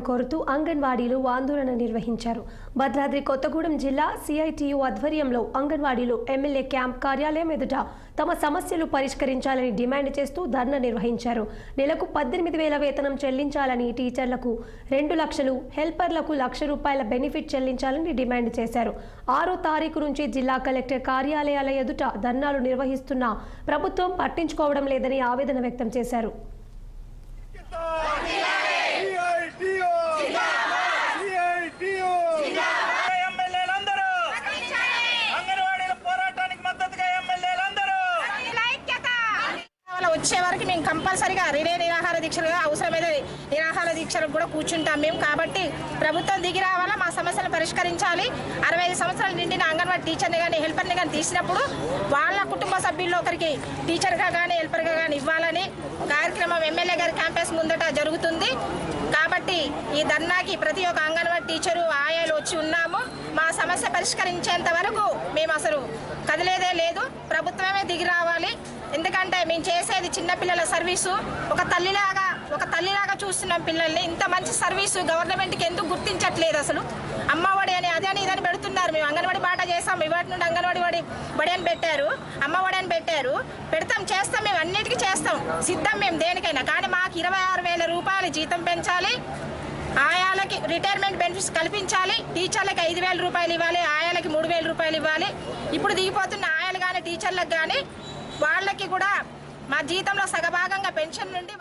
కోరుతూ అంగన్వాడీలు ఆందోళన నిర్వహించారు. భద్రాద్రి కొత్తగూడెం జిల్లా సిఐటియు ఆధ్వర్యంలో అంగన్వాడీలు ఎమ్మెల్యే క్యాంప్ కార్యాలయం ఎదుట తమ సమస్యలు పరిష్కరించాలని డిమాండ్ చేస్తూ ధర్నా నిర్వహించారు. నెలకు 18,000 వేతనం చెల్లించాలని, టీచర్లకు 2 లక్షలు, హెల్పర్లకు ₹1,00,000 బెనిఫిట్ చెల్లించాలని డిమాండ్ చేశారు. 6వ తారీఖు నుంచి జిల్లా కలెక్టర్ కార్యాలయాల ఎదుట ధర్నాలు నిర్వహిస్తున్నా ప్రభుత్వం పట్టించుకోవడం లేదని ఆవేదన వ్యక్తం చేశారు. వచ్చే వరకు మేము కంపల్సరీగా రిలే నిరాహార దీక్షలుగా అవసరమైతే నిరాహార దీక్షలకు కూడా కూర్చుంటాం మేము. కాబట్టి ప్రభుత్వం దిగి రావాలా, మా సమస్యలు పరిష్కరించాలి. 65 సంవత్సరాలు నిండిన అంగన్వాడీ టీచర్ని కానీ హెల్పర్ని కానీ తీసినప్పుడు వాళ్ళ కుటుంబ సభ్యుల్లో ఒకరికి టీచర్గా కానీ హెల్పర్గా కానీ ఇవ్వాలని కార్యక్రమం ఎమ్మెల్యే గారి క్యాంపస్ ముందట జరుగుతుంది. కాబట్టి ఈ ధర్నాకి ప్రతి ఒక్క అంగన్వాడీ టీచరు ఆయాలు వచ్చి ఉన్నాము. మా సమస్య పరిష్కరించేంత వరకు మేము అసలు కదిలేదే లేదు. ప్రభుత్వమే దిగి రావాలి. ఎందుకంటే మేము చేసేది చిన్నపిల్లల సర్వీసు. ఒక తల్లిలాగా చూస్తున్నాం పిల్లల్ని. ఇంత మంచి సర్వీసు గవర్నమెంట్కి ఎందుకు గుర్తించట్లేదు? అసలు అమ్మఒడి అని అదని ఇదని పెడుతున్నారు. మేము అంగన్వాడీ బాట చేస్తాం. ఇవాటి నుండి అంగన్వాడీ బడి అని పెట్టారు, అమ్మఒడి అని పెట్టారు. పెడతాం, చేస్తాం, మేము అన్నిటికీ చేస్తాం, సిద్ధం మేము దేనికైనా. కానీ మాకు ₹26,000 జీతం పెంచాలి. ఆయాలకి రిటైర్మెంట్ బెనిఫిట్స్ కల్పించాలి. టీచర్లకి ₹5,000 ఇవ్వాలి, ఆయాలకి ₹3,000 ఇవ్వాలి. ఇప్పుడు దిగిపోతున్న ఆయాలు కానీ టీచర్లకు కానీ వాళ్ళకి కూడా మా జీతంలో సగభాగంగా పెన్షన్ నుండి